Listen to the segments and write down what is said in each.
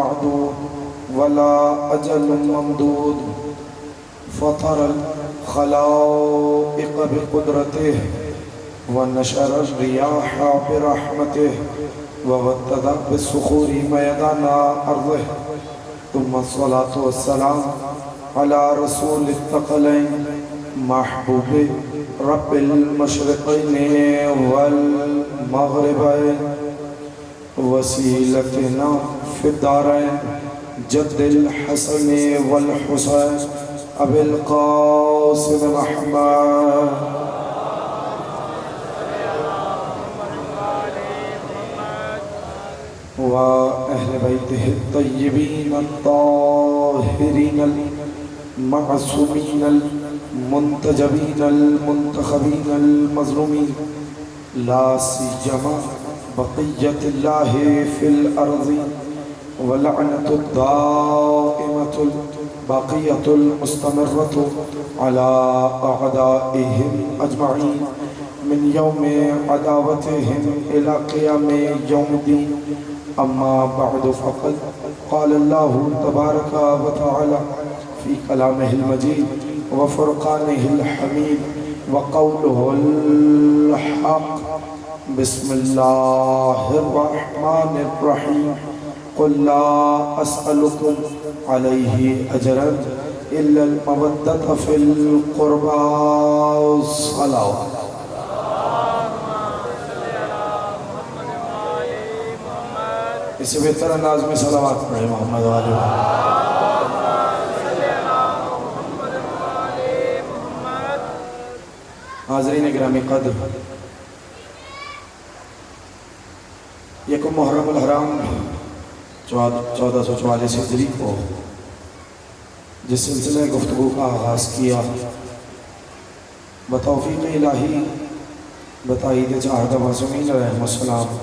معدود ولا أجل ممدود فطر الخلائق بقدرته ونشر الرياح برحمته وودد بالصخور ميدان أرضه ثم الصلاة والسلام على رسول الثقلين محبوب رب المشرقين والمغربين وسيلتنا في الدارين جد الحسن والحسين أبي القاسم محمد وأهل بيته الطيبين الطاهرين المعصومين المنتجبين المنتخبين المظلومين لا سيما بقية الله في الأرض ولعنة الدائمة الباقية المستمرة على أعدائهم أجمعين من يوم عداوتهم إلى قيام يوم الدين أما بعد فقد قال الله تبارك وتعالى في كلامه المجيد وفرقانه الحميد وقوله الحق بسم الله الرحمن الرحيم قل لا أسألكم عليه أجرا إلا المودة في القربى الصلوات اس سے بہتر انداز میں صلوات پڑھے محمد والے حاضرین گرامی قدر یکم محرم الحرام 1444 ہجری کو جس سلسلے گفتگو کا آغاز کیا بتوفیق الہی بتائید چاہدہ معصومین علیہ السلام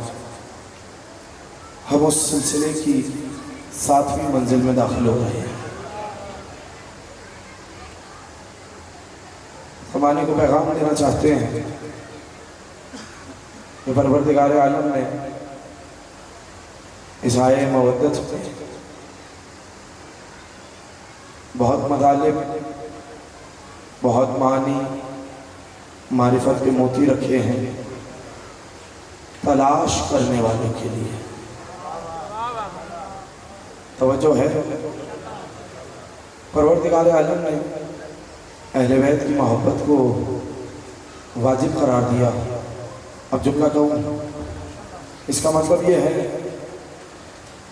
ہم اس سلسلے کی 7ویں منزل میں داخل ہو رہے ہیں زمانے کو پیغام دینا چاہتے ہیں کہ پروردگار عالم نے اظہار مودت میں بہت مطالب بہت معنی معرفت کے موتی رکھے ہیں تلاش کرنے والوں کے لیے توجہ ہے پروردگار عالم نے اہل بیت کی محبت کو واجب قرار دیا اب جملہ کہوں اس کا مطلب یہ ہے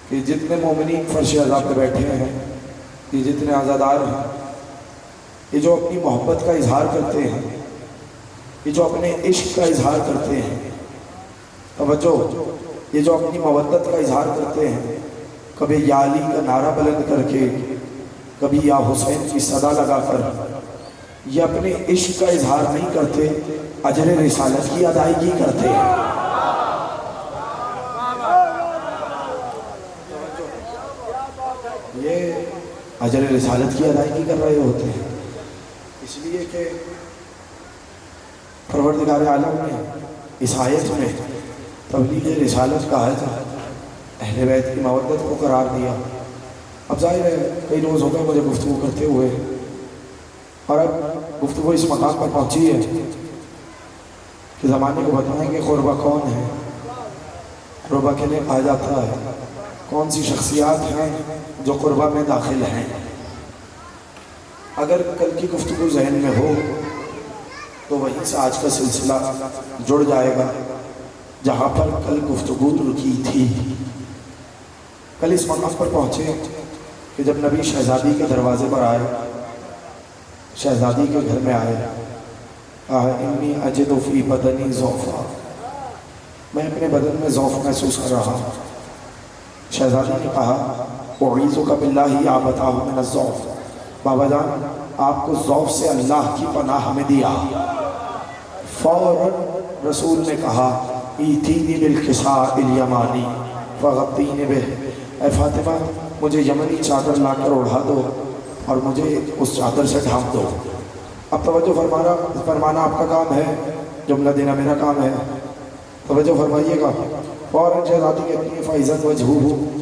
کہ جتنے مومنین فرش عذاب پہ بیٹھے ہیں یہ جتنے عزادار ہیں یہ جو اپنی محبت کا اظہار کرتے ہیں یہ جو اپنے عشق کا اظہار کرتے ہیں توجہ یہ جو اپنی مودت کا اظہار کرتے ہیں کبھی یا علی کا نعرہ بلند کر کے کبھی یا حسین کی صدا لگا کر یہ اپنے عشق کا اظہار نہیں کرتے اجر رسالت کی ادائیگی کرتے ہیں یہ اجر رسالت کی ادائیگی کر رہے ہوتے ہیں اس لیے کہ پروردگار عالم نے اس آیت میں تبلیغ رسالت کا آیت اہل بیت کی مودت کو قرار دیا اب ظاہر ہے کئی روز ہو گئے مجھے گفتگو کرتے ہوئے اور اب گفتگو اس مقام پر پہنچی ہے کہ زمانے کو بتائیں کہ قربہ کون ہے قربہ کنہیں کہا جاتا ہے کون سی شخصیات ہیں جو قربہ میں داخل ہیں اگر کل کی گفتگو ذہن میں ہو تو وہیں سے آج کا سلسلہ جڑ جائے گا جہاں پر کل گفتگو رکی تھی کل اس مقام پر پہنچے کہ جب نبی شہزادی کے دروازے پر آئے شہزادی کے گھر میں آئے انی اجد فی بدنی ضعفا میں اپنے بدن میں ضعف محسوس کر رہا ہوں شہزادی نے کہا اعیذک باللہ یا بتاہ من الضعف بابا جان آپ کو ضعف سے اللہ کی پناہ ہمیں دیا فوراً رسول نے کہا ایتینی بالکساء الیمانی فغطینی بہ اے فاطمہ مجھے یمنی چادر لا کر اڑھا دو اور مجھے اس چادر سے ڈھانپ دو اب توجہ فرمانا آپ کا کام ہے جملہ دینا میرا کام ہے توجہ فرمائیے گا فوراً شہزادی کہتی ہے فَإِذَا وَجْهُهُ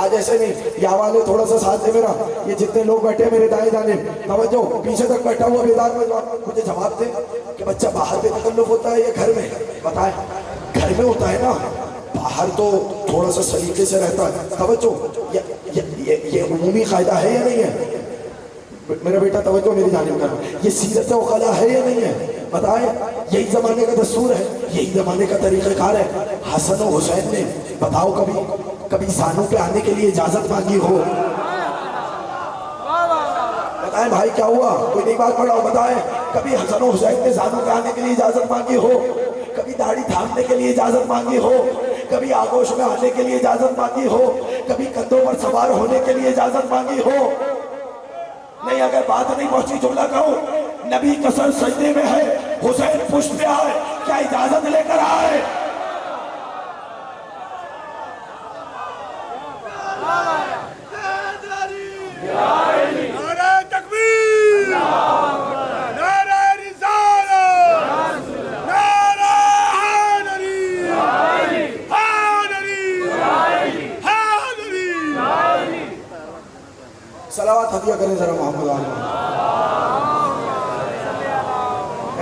آج ایسے نہیں، یا والے تھوڑا سا ساتھ دے میرا، یہ جتنے لوگ بیٹھے ہیں میرے دائیں جانب، توجہ، پیچھے تک بیٹھا ہوا بیدار میں مجھے جواب دے کہ بچہ باہر بے تکلف ہوتا ہے یا گھر میں؟ بتائیں، گھر میں ہوتا ہے نا، باہر تو تھوڑا سا سلیقے سے رہتا ہے۔ توجہ، یہ عمومی قاعدہ ہے یا نہیں ہے؟ میرا بیٹا توجہ میری جانب کرو، یہ سیرت و خلا ہے یا نہیں ہے؟ بتائیں، یہی زمانے کا دستور ہے، یہی زمانے کا طریقہ کار ہے۔ حسن و حسین نے بتاؤ کبھی زانوں پہ آنے کے لیے اجازت مانگی ہو؟ بتائیں بھائی کیا ہوا؟ کوئی نہیں بات پڑھا ہو؟ بتائیں، کبھی حسن و حسین نے زانوں پہ آنے کے لیے اجازت مانگی ہو؟ کبھی داڑھی تھامنے کے لیے اجازت مانگی ہو؟ کبھی آگوش میں آنے کے لیے اجازت مانگی ہو؟ کبھی کندھوں پر سوار ہونے کے لیے اجازت مانگی ہو؟ نہیں، اگر بات نہیں پہنچی جملہ کہوں، نبی کا سر سجدے میں ہے، حسین پشت پہ آئے، کیا اجازت لے کر آئے؟ نعرہ تکبیر، نعرہ رسالت، نعرہ حیدری، حیدری، حیدری۔ صلوات ہدیہ کریں ذرا محمد آلہ،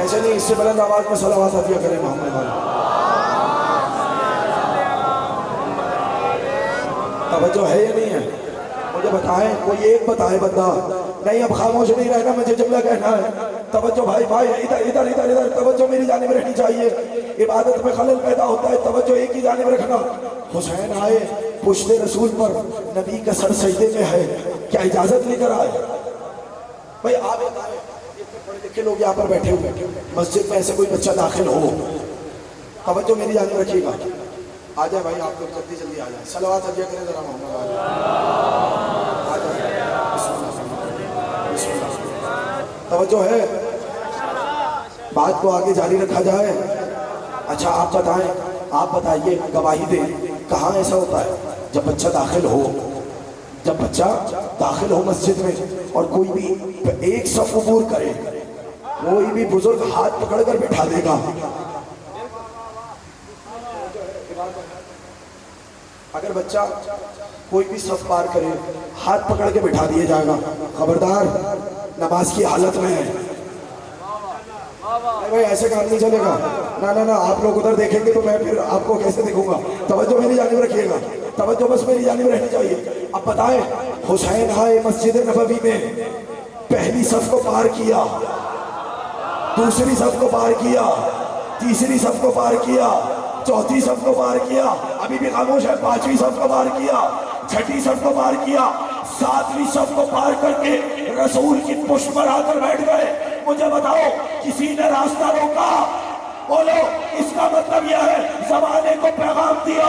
ایسے نہیں، اس سے بلند آواز میں صلوات ہدیہ کریں محمد آلہ۔ توجہ ہے یا نہیں ہے؟ مجھے بتائیں، کوئی ایک بتائے بندہ، نہیں اب خاموش نہیں رہنا، مجھے جملہ کہنا ہے۔ توجہ بھائی، ادھر توجہ میری جانب رہنی چاہیے، عبادت میں خلل پیدا ہوتا ہے، توجہ ایک ہی جانب رکھنا۔ حسین آئے پشت رسول پر، نبی کا سر سجدے میں ہے، کیا اجازت لے کر آئے؟ بھائی آپ بتائیں، اتنے پڑھے لکھے لوگ یہاں پر بیٹھے ہوئے، مسجد میں ایسے کوئی بچہ داخل ہو، توجہ میری جانب رکھیے گا، آ جائے بھائی، آپ لوگ جلدی جلدی آ جائیں، صلوات ہدیہ کریں ذرا محمد آلہ، آ جائیں، بسم اللہ۔ توجہ ہے، بات کو آگے جاری رکھا جائے۔ اچھا آپ بتائیے، گواہی دیں، کہاں ایسا ہوتا ہے؟ جب بچہ داخل ہو مسجد میں، اور کوئی بھی ایک صف عبور کرے، کوئی بھی بزرگ ہاتھ پکڑ کر بٹھا دے گا۔ اگر بچہ کوئی بھی صف پار کرے، ہاتھ پکڑ کے بٹھا دیا جائے گا، خبردار نماز کی حالت میں ہے۔ بھائی ایسے کام نہیں چلے گا، نہ آپ لوگ ادھر دیکھیں گے تو میں پھر آپ کو کیسے دیکھوں گا؟ توجہ میری جانب رکھیے گا، توجہ بس میری جانب رہنی چاہیے۔ اب بتائیں، حسین آئے مسجد نبوی میں، پہلی صف کو پار کیا، دوسری صف کو پار کیا، تیسری صف کو پار کیا، چوتھی صف کو پار کیا، ابھی بھی خاموش ہے، پانچویں صف کو پار کیا، چھٹی صف کو پار کیا، ساتویں صف کو پار کر کے رسول کی پشت پر آ کر بیٹھ گئے۔ مجھے بتاؤ، کسی نے راستہ روکا؟ بولو، اس کا مطلب یہ ہے زمانے کو پیغام دیا،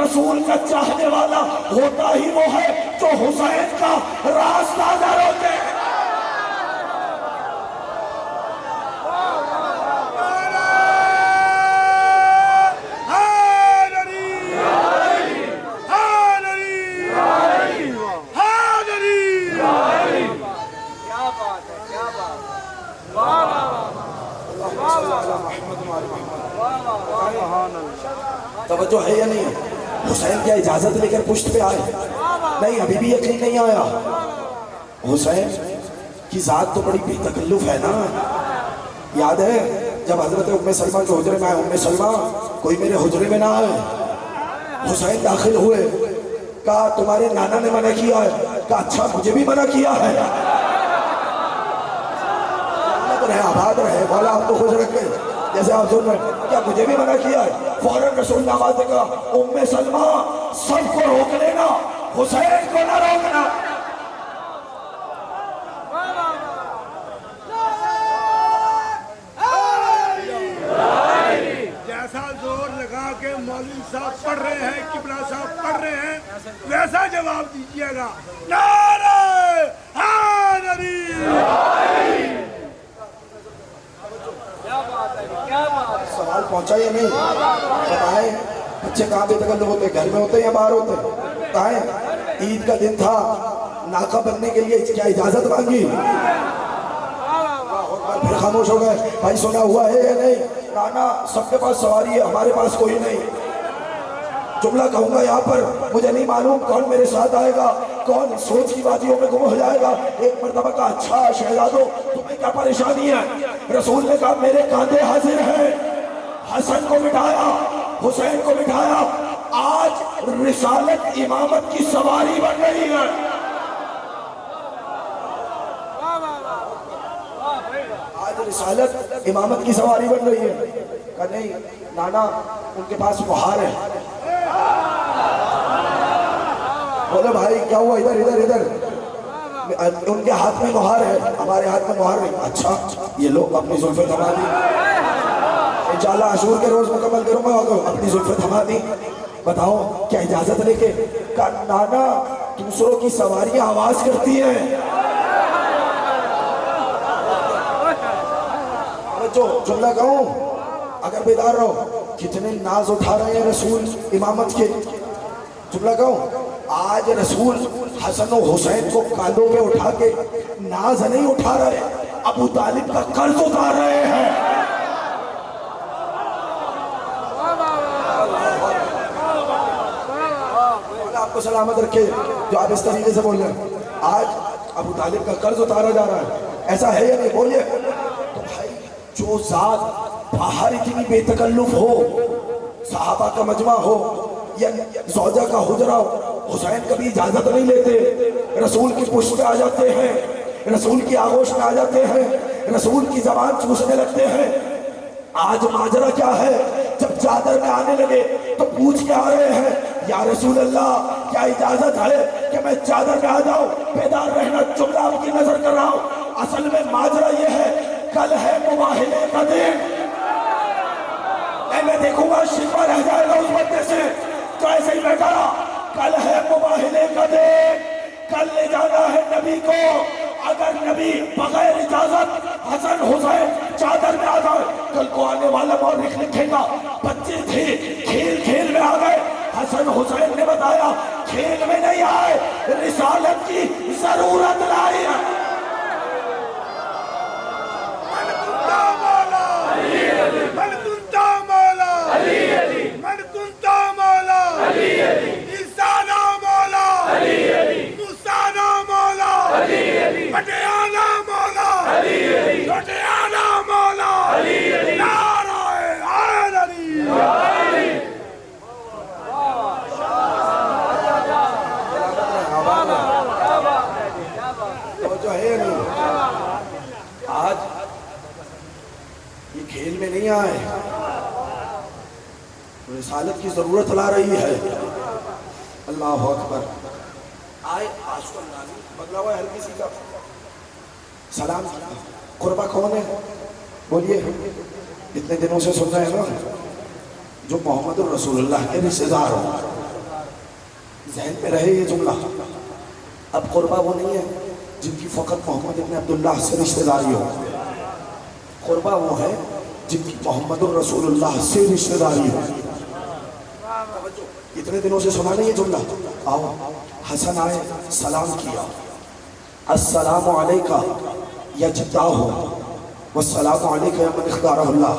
رسول کا چاہنے والا ہوتا ہی وہ ہے جو حسین کا راستہ نہ روکے۔ توجہ ہے یا نہیں ہے؟ حسین کیا اجازت لے کر پشت پہ آئے؟ نہیں، ابھی بھی یقین نہیں آیا۔ حسین کی ذات تو بڑی بے تکلف ہے نا۔ یاد ہے جب حضرت ام سلمہ کے حجرے میں آئے، ام سلمہ کوئی میرے حجرے میں نہ آئے۔ حسین داخل ہوئے، کہا تمہارے نانا نے منع کیا ہے؟ کہا اچھا، مجھے بھی منع کیا ہے؟ آباد رہے، مولا آپ کو خوش رکھے، جیسے آپ سن رہے ہیں، کیا مجھے بھی منع کیا ہے؟ فوراً رسول نے آواز دے کہا، ام سلمہ سب کو روک لینا، حسین کو نہ روکنا۔ جیسا زور لگا کے مولوی صاحب پڑھ رہے ہیں، قبلہ صاحب پڑھ رہے ہیں، ویسا جواب دیجیے گا، نعرہ حیدری۔ سوال پہنچا یا نہیں؟ بتائیں، بچے کہاں بے تکلف ہوتے ہیں؟ گھر میں ہوتے ہیں یا باہر ہوتے ہیں؟ بتائیں، عید کا دن تھا، ناقہ بننے کے لیے کیا اجازت مانگی؟ پھر خاموش ہو گئے۔ بھائی سنا ہوا ہے یا نہیں؟ نانا سب کے پاس سواری ہے، ہمارے پاس کوئی نہیں۔ جملہ کہوں گا یہاں پر، مجھے نہیں معلوم کون میرے ساتھ آئے گا، کون سوچ کی وادیوں میں گم ہو جائے گا۔ ایک مرتبہ کہا اچھا شہزادو تمہیں کیا پریشانی ہے؟ رسول نے کہا میرے کاندھے حاضر ہیں، حسن کو بٹھایا، حسین کو بٹھایا، آج رسالت امامت کی سواری بن رہی ہے۔ آج رسالت امامت کی سواری بن رہی ہے۔ کہا نہیں نانا ان کے پاس مہار ہے۔ بولے بھائی کیا ہوا؟ ادھر ادھر ادھر، ان کے ہاتھ میں مہار ہے، ہمارے ہاتھ میں مہار نہیں۔ اچھا یہ لوگ اپنی زلفیں تھما دی، انشاءاللہ عاشور کے روز مکمل کروں گا، اپنی زلفیں تھما دی، بتاؤ کیا اجازت لے کے؟ کہا نانا دوسروں کی سواریاں آواز کرتی ہیں۔ جو جملہ کہوں اگر بیدار رہو، کتنے ناز اٹھا رہے ہیں رسول امامت کے۔ جملہ کہوں آج رسول حسن و حسین کو کاندھوں پہ اٹھا کے ناز نہیں اٹھا رہے، ابو طالب کا قرض اتار رہے ہیں۔ آپ کو سلامت رکھے جو آپ اس طریقے سے بول رہے ہیں۔ آج ابو طالب کا قرض اتارا جا رہا ہے، ایسا ہے یا نہیں؟ بولیے۔ تو بھائی جو ذات باہر اتنی بے تکلف ہو، صحابہ کا مجمع ہو یا زوجہ کا حجرہ ہو، حسین کبھی اجازت نہیں لیتے، رسول کی پشت پہ آ جاتے ہیں، رسول کی آغوش میں آ جاتے ہیں، رسول کی زبان چوسنے لگتے ہیں۔ آج ماجرہ کیا ہے؟ جب چادر میں آنے لگے تو پوچھ کے آ رہے ہیں یا رسول اللہ کیا اجازت ہے کہ میں چادر میں آ جاؤں؟ بیدار رہنا، جملہ آپ کی نظر کر رہا ہوں۔ اصل میں ماجرہ یہ ہے کل ہے مباہلے کا دن، میں دیکھوں گا شکوہ رہ جائے گا اس بندے سے تو ایسے ہی بیٹھا۔ کل ہے مباہلے کا دن، کل لے جانا ہے نبی کو، اگر نبی بغیر اجازت حسن حسین چادر میں آ جائے، کل کو آنے والا مورخ لکھے گا بچے تھے کھیل کھیل میں آ گئے۔ حسن حسین نے بتایا کھیل میں نہیں آئے، رسالت کی ضرورت لائی ہے۔ پٹیالہ مولا، پٹیالہ مولا، نعرہ حیدری۔ تو جو ہے نہیں آج یہ کھیل میں نہیں آئے، رسالت کی ضرورت لا رہی ہے۔ اللہ اکبر۔ آئے آج کو بگلا ہوا ہے ہر کسی کا، سلام کیا۔ قربہ کون ہے؟ بولیے۔ اتنے دنوں سے سن رہے ہیں نا جو محمد الرسول اللہ کے رشتہ دار ہو، ذہن میں رہے یہ جملہ۔ اب قربہ وہ نہیں ہے جن کی فقط محمد ابن عبداللہ سے رشتہ داری ہو، قربہ وہ ہے جن کی محمد الرسول اللہ سے رشتہ داری ہو۔ اتنے دنوں سے سنا نہیں یہ جملہ۔ آؤ حسن آئے، سلام کیا، السلام علیکہ یا جدہ ہو والسلام علیکہ یا من اختارہ اللہ۔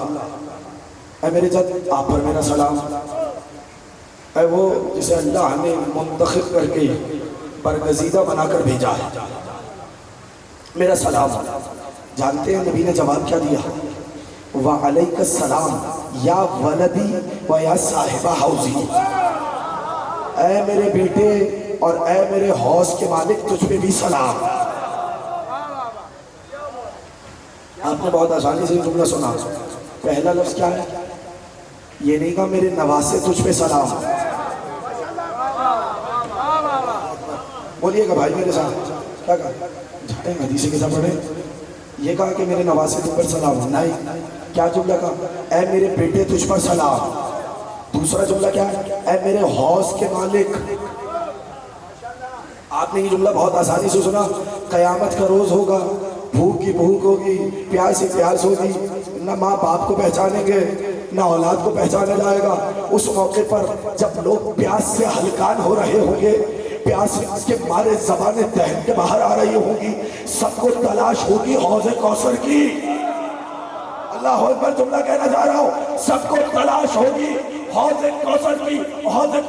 اے میرے جد آپ پر میرا سلام، اے وہ جسے اللہ نے منتخب کر کے برگزیدہ بنا کر بھیجا ہے، میرا سلام۔ جانتے ہیں نبی نے جواب کیا دیا؟ وعلیک السلام یا ولدی و یا صاحبہ حوزی۔ اے میرے بیٹے اور اے میرے حوض کے مالک، تجھ پہ بھی سلام۔ آپ نے بہت آسانی سے یہ جملہ سنا۔ پہلا لفظ کیا ہے؟ یہ نہیں کہا میرے نواسے تجھ پہ سلام۔ بولیے گا بھائی میرے ساتھ، کیا کہا؟ جھٹیں حدیث کے ساتھ پڑھیں۔ یہ کہا کہ میرے نواسے تجھ پر سلام، نہیں۔ کیا جملہ کہا؟ اے میرے بیٹے تجھ پر سلام۔ دوسرا جملہ کیا ہے؟ اے میرے حوض کے مالک۔ آپ نے یہ جملہ بہت آسانی سے سنا۔ قیامت کا روز ہوگا، بھوک کی بھوک ہوگی، پیاس کی پیاس ہوگی، نہ ماں باپ کو پہچانیں گے نہ اولاد کو پہچانا جائے گا۔ اس موقع پر جب لوگ پیاس سے ہلکان ہو رہے ہوں گے، پیاس کے مارے زبانیں دہن کے باہر آ رہی ہوں گی، سب کو تلاش ہوگی حوض کوثر کی۔ اللہ اکبر، جملہ کہنا جا رہا ہوں، سب کو تلاش ہوگی حوض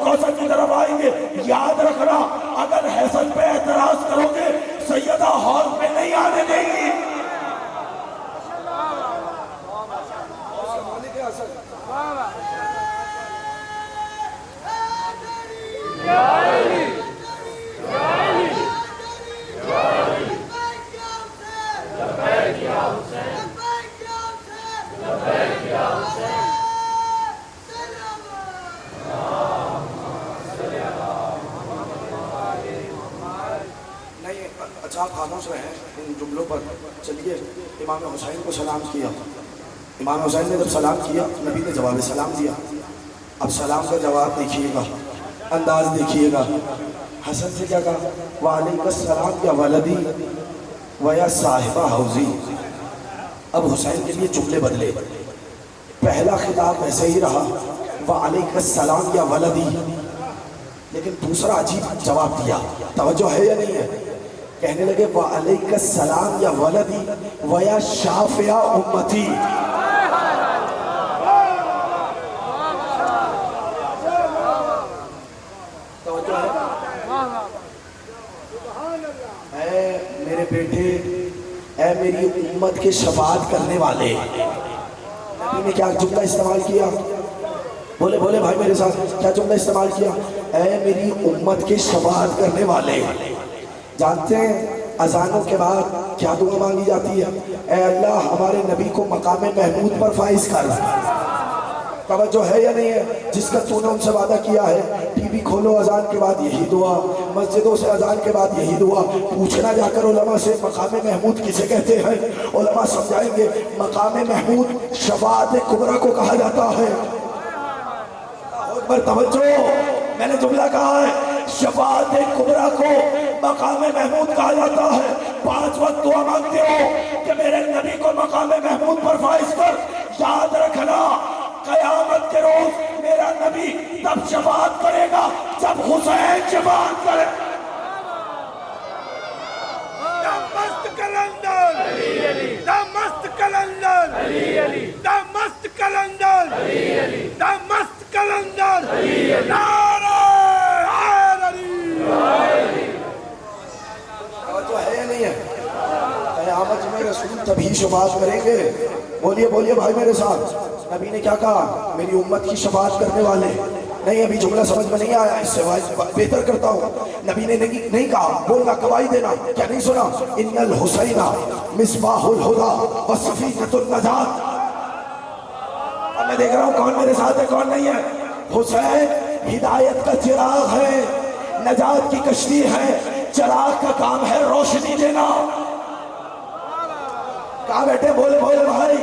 کوثر کی طرف آئیں گے. یاد رکھنا اگر حسن پہ اعتراض کرو گے سیدہ حوض پہ نہیں آنے دیں گی. اچھا خاموش رہیں ان جملوں پر. چلیے امام حسین کو سلام کیا. امام حسین نے جب سلام کیا نبی نے جواب سلام دیا. اب سلام کا جواب دیکھیے گا, انداز دیکھیے گا. حسن سے کیا کہا؟ وعلیکم السلام یا ولدی ویا صاحبہ حوضی. اب حسین کے لیے جملے بدلے. پہلا خطاب ایسے ہی رہا وعلیکم السلام یا ولدی, لیکن دوسرا عجیب جواب دیا. توجہ ہے یا نہیں ہے؟ کہنے لگے وعلیکم السلام یا ولدی ویا شافع امتی. توجہ ہے؟ اے میرے بیٹے, اے میری امت کے شفاعت کرنے والے. نبی نے کیا جملہ استعمال کیا؟ بولے بولے بھائی میرے ساتھ, کیا جملہ استعمال کیا؟ اے میری امت کے شفاعت کرنے والے. جانتے ہیں اذانوں کے بعد کیا دعا مانگی جاتی ہے؟ اے اللہ ہمارے نبی کو مقام محمود پر فائز کر. توجہ ہے یا نہیں ہے؟ جس کا تو نے ان سے وعدہ کیا ہے. ٹی وی کھولو اذان کے بعد یہی دعا, مسجدوں سے اذان کے بعد یہی دعا. پوچھنا جا کر علماء سے مقام محمود کسے کہتے ہیں؟ علماء سمجھائیں گے مقام محمود شفاعت کبریٰ کو کہا جاتا ہے. پر توجہ, میں نے جملہ کہا ہے شفاعت کبریٰ کو مقام محمود کہا جاتا ہے. 5 وقت دعا مانگتے ہو کہ میرے نبی کو مقام محمود پر فائز کر. یاد رکھنا قیامت کے روز میرا نبی تب شفاعت کرے گا جب حسین شفاعت کرے. مست کلندر مست کلندر مست کلندر مست کلندر نعرہ توجہ ہے یا نہیں ہے؟ قیامت میں رسول تبھی شفاعت کریں گے. بولیے بولیے بھائی میرے ساتھ. نبی نے کیا کہا؟ میری امت کی شفاعت کرنے والے. نہیں ابھی جملہ سمجھ میں نہیں آیا, اس سے بہتر کرتا ہوں. نبی نے نہیں کہا بولنا گواہی دینا, کیا نہیں سنا؟ ان الحسین مصباح الہدی وسفینۃ النجات. اب میں دیکھ رہا ہوں کون میرے ساتھ ہے کون نہیں ہے. حسین ہدایت کا چراغ ہے, نجات کی کشتی ہے. چراغ کا کام ہے روشنی دینا. کہاں بیٹھے بولے بولے بھائی.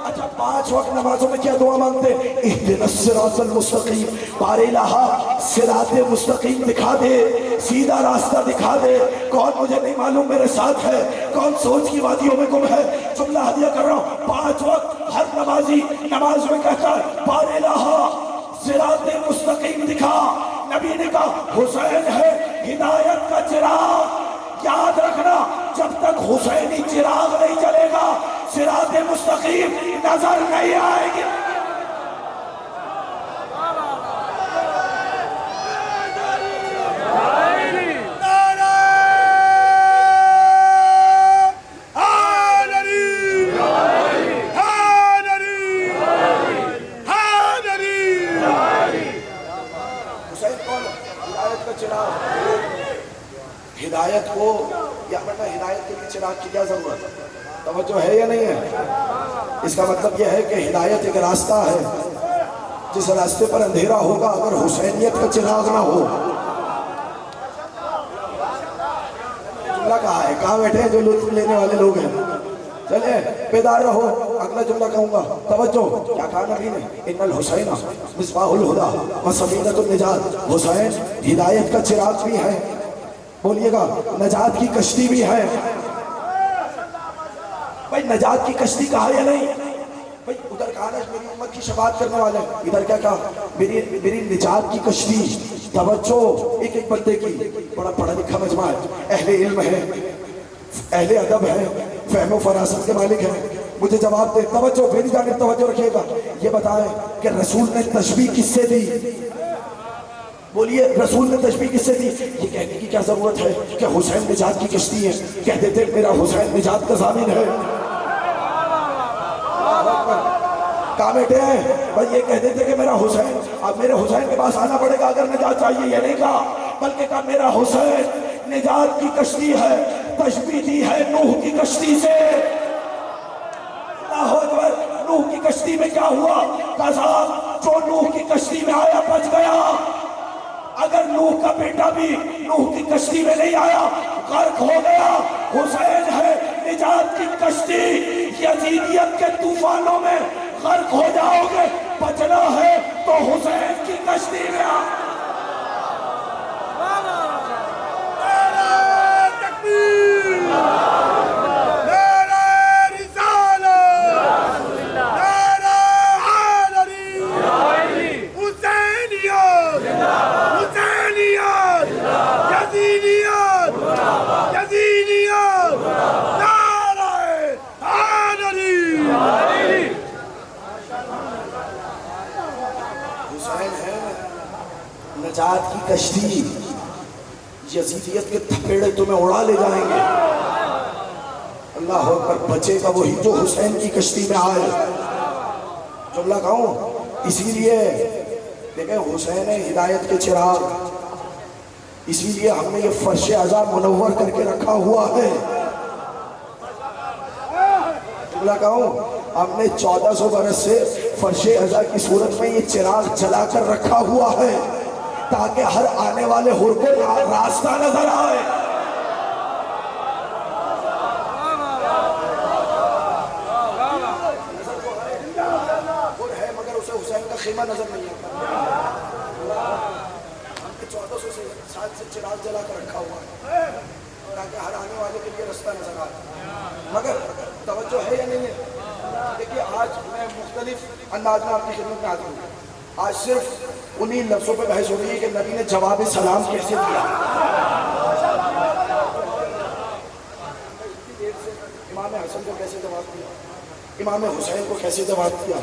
اچھا 5 وقت نمازوں میں کیا دعا مانگتے؟ اہدنا الصراط المستقیم. بار الہ صراط مستقیم دکھا دے, سیدھا راستہ دکھا دے. کون مجھے نہیں معلوم میرے ساتھ ہے, کون سوچ کی وادیوں میں گم ہے. جملہ ہدیہ کر رہا ہوں. 5 وقت ہر نمازی نماز میں کہتا ہے بار الہ صراط مستقیم دکھا. نبی نے کہا حسین ہے ہدایت کا چراغ. یاد رکھنا جب تک حسینی چراغ نہیں چلے گا صراط مستقیم نظر نہیں آئے گی. ہدایت کو یا ورنہ ہدایت کے لیے چراغ کی کیا ضرورت ہے؟ توجہ ہے یا نہیں ہے؟ اس کا مطلب یہ ہے کہ ہدایت ایک راستہ ہے, جس راستے پر اندھیرا ہوگا اگر حسینیت کا چراغ نہ ہو. جملہ کہا ہے, کہاں بیٹھے ہیں جو لطف لینے والے لوگ ہیں؟ چلے بیدار رہو. اگلا جملہ کہوں گا. توجہ, کیا کہا نبی نے؟ ان الحسین مصباح الہدی وسفینۃ النجات. حسین ہدایت کا چراغ بھی ہے, بولیے گا نجات کی کشتی بھی ہے. بھائی نجات کی کشتی کہا یا نہیں؟ بھائی ادھر کہا نا میری امت کی شفاعت کرنے والے, ادھر کیا کہا؟ میری نجات کی کشتی. توجہ ایک ایک بندے کی. بڑا پڑھا لکھا مجمع ہے, اہل علم ہے, اہل ادب ہے, فہم و فراست کے مالک ہیں. مجھے جواب دے. توجہ میری جانب توجہ رکھیے گا. یہ بتائیں کہ رسول نے تشبیہ کس سے دی؟ بولیے رسول نے تشبیہ کس سے دی؟ یہ کہنے کی کیا ضرورت ہے کہ حسین نجات کی کشتی ہے؟ کہتے تھے میرا حسین نجات کا ضامن ہے۔ کہاں بیٹھے ہیں بھائی؟ یہ کہتے تھے کہ میرا حسین، اب میرے حسین کے پاس آنا پڑے گا اگر نجات چاہیے، یہ نہیں کہا، بلکہ کہا میرا حسین نجات کی کشتی ہے۔ تشبیہ دی ہے نوح کی کشتی سے۔ اللہ اکبر۔ نوح کی کشتی میں کیا ہوا؟ کہا جو نوح کی کشتی میں آیا بچ گیا، اگر نوح کا بیٹا بھی نوح کی کشتی میں نہیں آیا غرق ہو گیا۔ حسین ہے نجات کی کشتی، یزیدیت کے طوفانوں میں غرق ہو جاؤ گے، بچنا ہے تو حسین کی کشتی میں آ۔ نجات کی کشتی، یزیدیت کے تھپیڑے تمہیں اڑا لے جائیں گے۔ اللہ اکبر۔ بچے گا وہی جو حسین کی کشتی میں آئے۔ جملہ کہوں؟ اسی لیے دیکھیں حسین ہدایت کے چراغ، اسی لیے ہم نے یہ فرش عزا منور کر کے رکھا ہوا ہے۔ جملہ کہوں؟ ہم نے 1400 برس سے فرش عزا کی صورت میں یہ چراغ جلا کر رکھا ہوا ہے تاکہ ہر آنے والے حر کو راستہ نظر آئے۔ ہے مگر اسے حسین کا خیمہ نظر نہیں آتا۔ ہم نے 1400 سال سے چراغ جلا کر رکھا ہوا ہے تاکہ ہر آنے والے کے لیے راستہ نظر آئے۔ مگر توجہ ہے یا نہیں ہے؟ دیکھیے آج میں مختلف انداز میں آپ کی خدمت میں آتا ہوں۔ آج صرف انہی لفظوں پہ بحث ہو رہی ہے کہ نبی نے جواب سلام کیسے دیا۔ امام حسن کو کیسے جواب دیا، امام حسین کو کیسے جواب دیا۔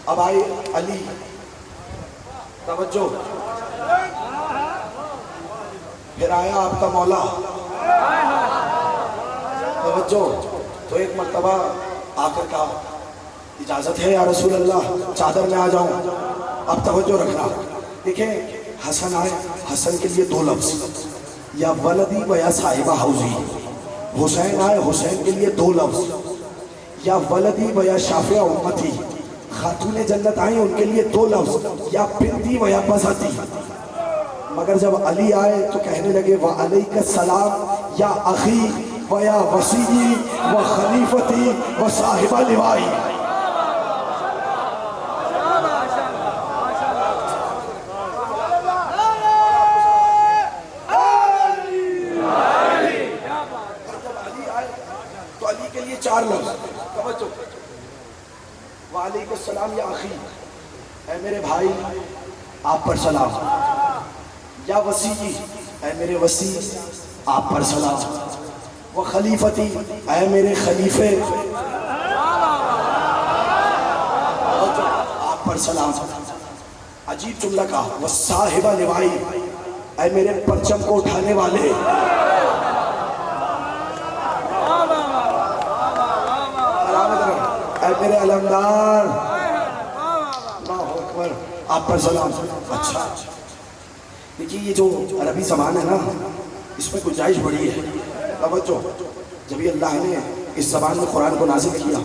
اب آئے علی، توجہ، پھر آیا آپ کا مولا، توجہ۔ تو ایک مرتبہ آ کر کہا اجازت ہے یا رسول اللہ چادر میں آ جاؤں؟ اب توجہ رکھنا۔ دیکھیں حسن آئے، حسن کے لیے دو لفظ، یا ولدی و یا صاحبہ حوزی۔ حسین آئے، حسین کے لیے دو لفظ، یا ولدی و یا شافع امتی۔ خاتون جنت آئیں، ان کے لیے دو لفظ، یا بنتی و یا بزتی۔ مگر جب علی آئے تو کہنے لگے وعلیک السلام یا اخی و یا وسیعی و خلیفتی و صاحبہ لوائی۔ چار لفظ، توجہ۔ وعلیکم السلام یا اخی، اے میرے بھائی آپ پر سلام، یا وسیعی، اے میرے وسیع آپ پر سلام، و خلیفتی، اے میرے خلیفے آپ پر سلام۔ عجیب جملہ کہا، و صاحبہ لوائی، اے میرے پرچم کو اٹھانے والے۔ اے میرے علمدار، اللہ اکبر، آپ پر سلام۔ اچھا دیکھیے یہ جو عربی زبان ہے نا، اس میں گنجائش بڑی ہے۔ توجہ، جب یہ اللہ نے اس زبان میں قرآن کو نازل کیا،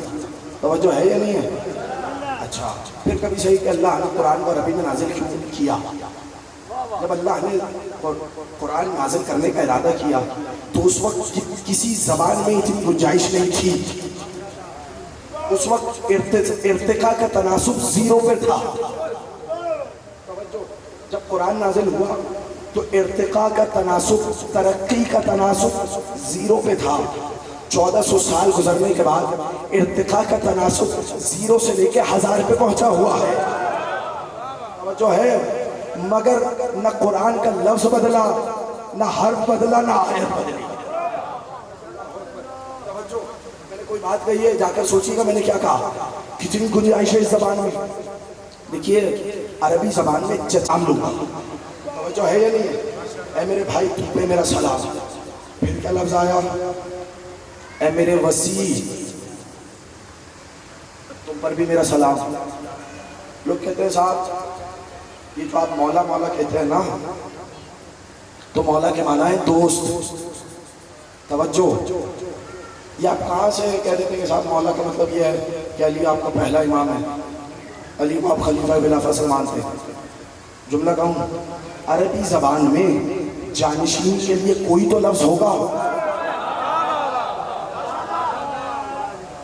توجہ ہے یا نہیں ہے؟ اچھا پھر کبھی صحیح کہ اللہ نے قرآن کو عربی میں نازل کیوں کیا؟ جب اللہ نے قرآن نازل کرنے کا ارادہ کیا تو اس وقت کسی زبان میں اتنی گنجائش نہیں تھی۔ اس وقت ارتقاء کا تناسب زیرو پہ تھا۔ جب قرآن نازل ہوا تو ارتقاء کا تناسب، ترقی کا تناسب زیرو پہ تھا۔ 1400 سال گزرنے کے بعد ارتقاء کا تناسب زیرو سے لے کے 1000 پہ پہنچا ہوا ہے۔ جو ہے مگر نہ قرآن کا لفظ بدلا، نہ حرف بدلا، نہ آیت بدلی۔ میں نے کوئی بات کہی ہے، جا کر سوچیے گا میں نے کیا کہا، کتنی گنجائش ہے اس زبان میں۔ دیکھیے عربی زبان میں چچام لوں گا، توجہ ہے یا نہیں ہے؟ اے میرے بھائی تم پہ میرا سلام، پھر کیا لفظ آیا؟ اے میرے وسیع تم پر بھی میرا سلام۔ لوگ کہتے ہیں صاحب یہ جو آپ مولا مولا کہتے ہیں نا، تو مولا کے معنی ہے دوست۔ توجہ، یہ آپ کہاں سے کہہ دیتے ہیں کہ صاحب مولا کا مطلب یہ ہے کہ علی آپ کا پہلا امام ہے، علی کو آپ خلیفہ بلا فصل مانتے ہیں؟ جملہ کہوں، عربی زبان میں جانشین کے لیے کوئی تو لفظ ہوگا۔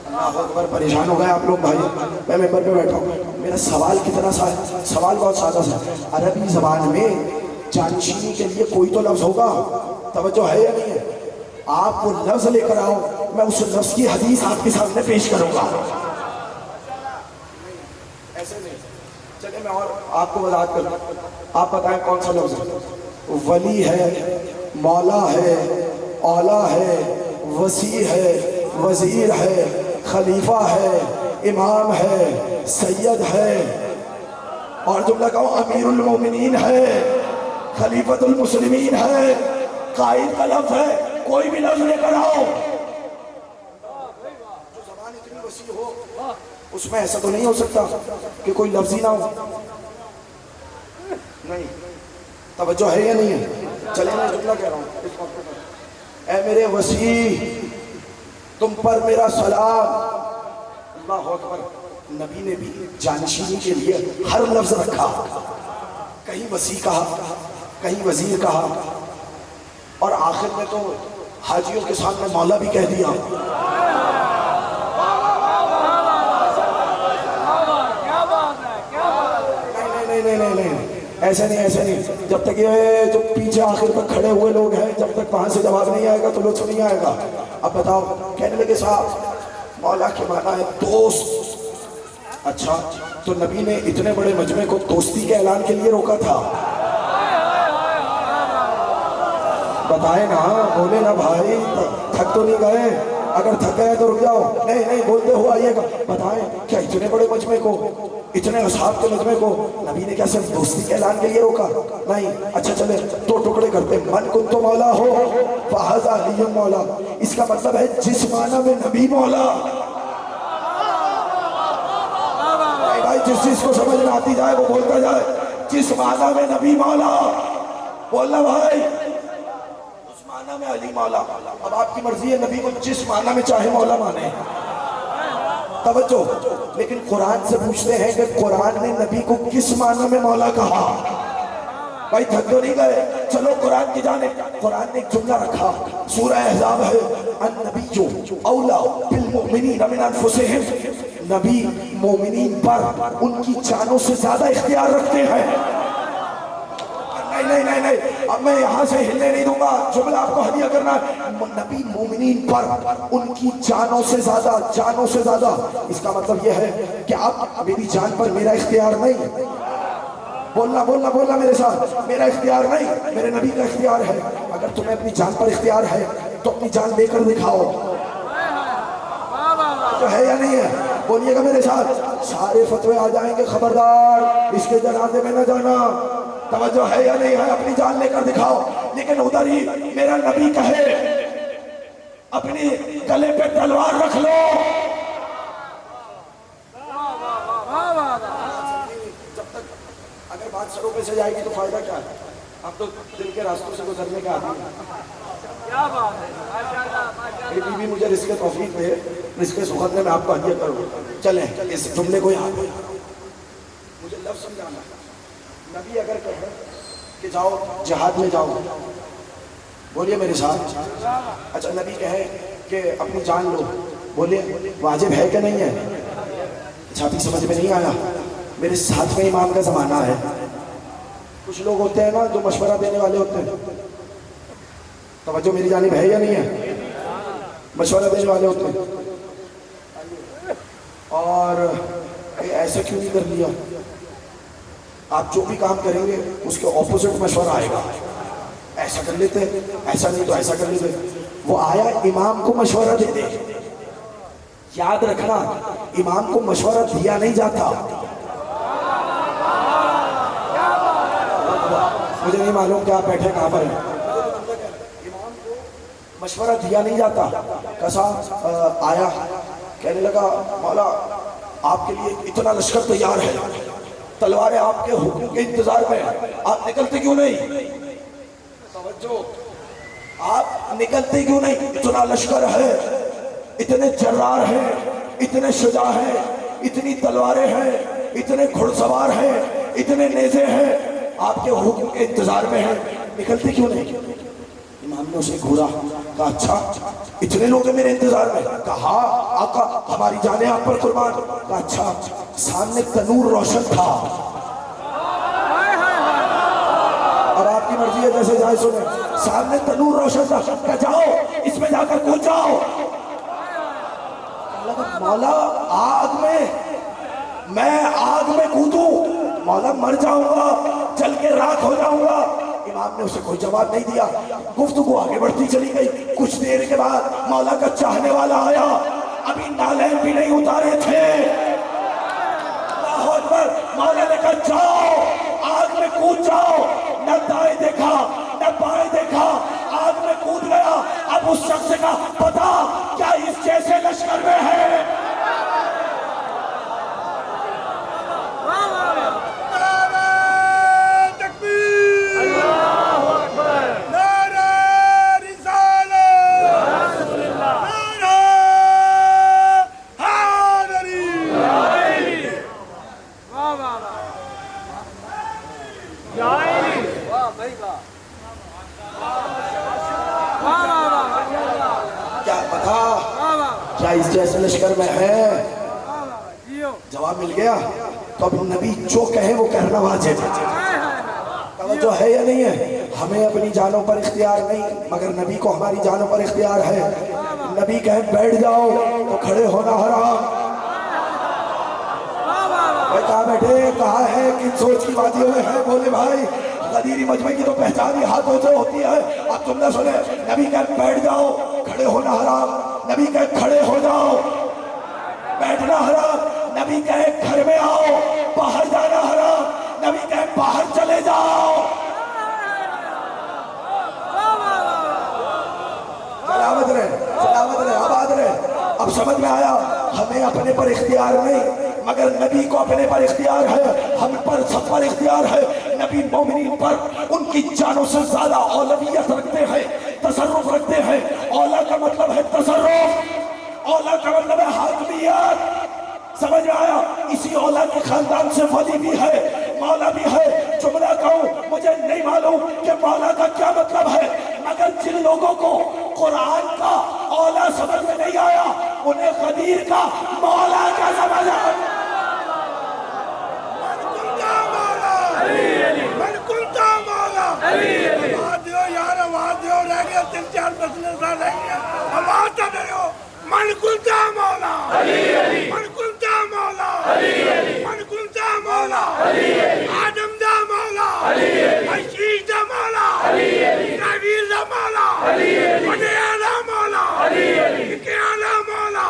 اللہ اکبر، پریشان ہو گئے آپ لوگ بھائی، میں ممبر پہ بیٹھا ہوں، میرا سوال کتنا سوال بہت سادہ سا، عربی زبان میں جانشینی کے لیے کوئی تو لفظ ہوگا، توجہ ہے یا نہیں ہے؟ آپ وہ لفظ لے کر آؤ، میں اس لفظ کی حدیث آپ کے سامنے پیش کروں گا۔ ایسے نہیں، چلے میں اور آپ کو وضاحت کروں، آپ بتائیں کون سا لفظ ہے؟ ولی ہے، مولا ہے، اولا ہے، وسیع ہے، وزیر ہے، خلیفہ ہے، امام ہے، سید ہے، اور جملہ کہوں امیر المومنین ہے، خلیفۃ المسلمین ہے، قائد کا لفظ ہے، کوئی بھی لفظ لے کر آؤ۔ جو زبان اتنی وسیع ہو اس میں ایسا تو نہیں ہو سکتا کہ کوئی لفظ ہی نہ ہو، نہیں، توجہ ہے یا نہیں ہے؟ چلیں میں جملہ کہہ رہا ہوں اس موقع پر، اے میرے وسیع تم پر میرا سلام۔ اللہ اکبر، نبی نے بھی جانشینی کے لیے ہر لفظ رکھا، کہیں وسیع کہا، کہیں وزیر کہا، اور آخر میں تو حاجیوں کے سامنے مولا بھی کہہ دیا۔ نہیں، ایسے نہیں، ایسے نہیں، جب تک یہ جو پیچھے آخر تک کھڑے ہوئے لوگ ہیں جب تک وہاں سے جواب نہیں آئے گا تو لطف نہیں آئے گا۔ اب بتاؤ، کہنے لگے صاحب مولا کے معنی ہے دوست۔ اچھا، تو نبی نے اتنے بڑے مجمع کو دوستی کے اعلان کے لیے روکا تھا؟ بتائیں نا، بولے نا بھائی، تھک تو نہیں گئے؟ اگر تھک گئے تو رک جاؤ، نہیں بولتے ہو آئیے گا۔ بتائیں کیا اتنے بڑے مجمع کو، اتنے اصحاب کے مجمع کو نبی نے کیا صرف دوستی کے اعلان کے لیے روکا؟ نہیں۔ اچھا چلے دو ٹکڑے کرتے، من کنت مولا ہو فہذا علی مولا، اس کا مطلب ہے جس معنی میں نبی مولا۔ بھائی جس چیز کو سمجھ میں آتی جائے وہ بولتا جائے، جس معنی میں نبی مولا، بولنا بھائی، اس معنی میں علی مولا۔ اب آپ کی مرضی ہے، نبی کو جس معنی میں چاہے مولا مانے، توجہ۔ لیکن قرآن سے پوچھتے ہیں کہ قرآن نے نبی کو کس معنی میں مولا کہا؟ بھائی تھک تو نہیں گئے؟ چلو قرآن کی جانب۔ قرآن نے ایک جملہ رکھا، سورہ احزاب ہے، النبی اولا بالمؤمنین من انفسہم، نبی مومنین پر ان کی جانوں سے زیادہ اختیار رکھتے ہیں۔ نہیں، اب میں یہاں سے ہلنے نہیں دوں گا، جملہ آپ کو ہدیہ کرنا ہے، نبی مومنین پر ان کی جانوں سے زیادہ۔ اس کا مطلب یہ ہے کہ اب میری جان پر میرا اختیار نہیں، بولنا میرے ساتھ، میرا اختیار نہیں، میرے نبی کا اختیار ہے۔ اگر تمہیں اپنی جان پر اختیار ہے تو اپنی جان لے کر دکھاؤ، تو ہے یا نہیں ہے؟ بولیے گا میرے ساتھ، سارے فتوے آ جائیں گے، خبردار اس کے جنازے میں نہ جانا، توجہ ہے یا نہیں ہے؟ اپنی جان لے کر دکھاؤ۔ لیکن ادھر ہی میرا نبی کہے اپنی گلے پہ تلوار رکھ لو، جب تک اگر بات سروں پہ سے جائے گی تو فائدہ کیا ہے؟ اب تو دل کے راستوں سے گزرنے کا آدمی ہے۔ میری بیوی مجھے رزق توفیق دے، رزق سخن میں آپ کو ہدیہ کروں۔ چلیں اس جملے کو یاد مجھے لفظ سمجھانا۔ نبی اگر کہے کہ جاؤ جہاد میں جاؤ، بولیے میرے ساتھ، اچھا نبی کہے کہ اپنی جان لو، بولیے واجب ہے کہ نہیں ہے؟ اچھا ابھی سمجھ میں نہیں آیا؟ میرے ساتھ میں امام کا زمانہ ہے، کچھ لوگ ہوتے ہیں نا جو مشورہ دینے والے ہوتے ہیں، توجہ میری جانب ہے یا نہیں ہے؟ مشورہ دینے والے ہوتے ہیں، اور ایسا کیوں نہیں کر لیا؟ آپ جو بھی کام کریں گے اس کے اپوزٹ مشورہ آئے گا، ایسا کر لیتے، ایسا نہیں تو ایسا کر لیتے۔ وہ آیا امام کو مشورہ دے دے، یاد رکھنا امام کو مشورہ دیا نہیں جاتا، مجھے نہیں معلوم کہ آپ بیٹھے کہاں پر ہیں. مشورہ دیا نہیں جاتا. کیسا آیا کہنے لگا مولا آپ کے لیے اتنا لشکر تیار ہے, تلواریں آپ کے حکم کے انتظار میں, آپ نکلتے کیوں نہیں؟ توجہ, آپ نکلتے کیوں نہیں؟ اتنا لشکر ہے, اتنے جرار ہیں, اتنے شجاع ہیں, اتنی تلواریں ہیں, اتنے گھڑ سوار ہیں, اتنے نیزے ہیں, آپ کے حکم کے انتظار میں ہیں, نکلتے کیوں نہیں؟ امام نے اسے گھورا, کہا اچھا اتنے لوگ ہیں میرے انتظار میں؟ کہا ہاں آقا ہماری جانیں آپ پر قربان. کہا اچھا سامنے تنور روشن تھا, اور آپ کی مرضی ہے جیسے جائے سنیں, سامنے تنور روشن تھا, کہا جاؤ اس میں جا کر کود جاؤ. مولا آگ میں آگ میں کودوں, مولا مر جاؤں گا, جل کے راکھ ہو جاؤں گا. امام نے اسے کوئی جواب نہیں دیا, گفتگو آگے بڑھتی چلی گئی. کچھ دیر کے بعد مولا کا چاہنے والا آیا, ابھی نالین بھی نہیں اتارے تھے. اللہ اکبر. مولا نے کہا جاؤ آگ میں کود جاؤ. نہ دائیں دیکھا نہ بائیں دیکھا, آگ میں کود گیا. اب اس شخص کا پتا کیا اس جیسے لشکر میں ہے. کیا اس جیسے لشکر میں ہے؟ جواب مل گیا. تو اب نبی جو کہے وہ کہنا واجب ہے. توجہ ہے یا نہیں ہے؟ ہمیں اپنی جانوں پر اختیار نہیں, مگر نبی کو ہماری جانوں پر اختیار ہے. نبی کہے بیٹھ جاؤ تو کھڑے ہونا حرام. بھائی کہاں بیٹھے, کہاں ہے, کن سوچ کی وادیوں میں ہے؟ بولے بھائی غدیری مجمع کی تو پہچان ہی ہاتھوں سے ہوتی ہے. اب تم نے سنے, نبی کہے بیٹھ جاؤ, کھڑے ہونا حرام. نبی کہے کھڑے ہو جاؤ, بیٹھنا حرام. نبی کہے گھر میں آؤ, باہر جانا حرام. نبی کہے باہر چلے جاؤ. سلامت رہے, سلامت رہے, آباد رہے. اب سمجھ میں آیا, ہمیں اپنے پر اختیار نہیں, مگر نبی کو اپنے پر اختیار ہے. ہم پر سب پر اختیار ہے. نبی مومنین پر ان کی جانوں سے زیادہ اولویت رکھتے ہیں, تصرف رکھتے ہیں. اولا کا مطلب ہے تصرف, اولا کا مطلب ہے حاکمیت. سمجھ میں آیا؟ اسی اولا کے خاندان سے ولی بھی ہے, مولا بھی ہے. جملہ کہوں, مجھے نہیں معلوم کہ مولا کا کیا مطلب ہے, مگر جن لوگوں کو قرآن کا اولا سمجھ میں نہیں آیا, انہیں غدیر کا مولا کا سمجھ آیا. آواز دیو یار, آواز دیو. رہ گیا 3-4 مسئلے سا رہ گیا, آواز تو دیو. من کنتا مولا, من کنتا مولا, من کنتا مولا, آدم دا مولا, عشیش دا مولا, نبیل دا مولا, مدیانا مولا, کیانا مولا,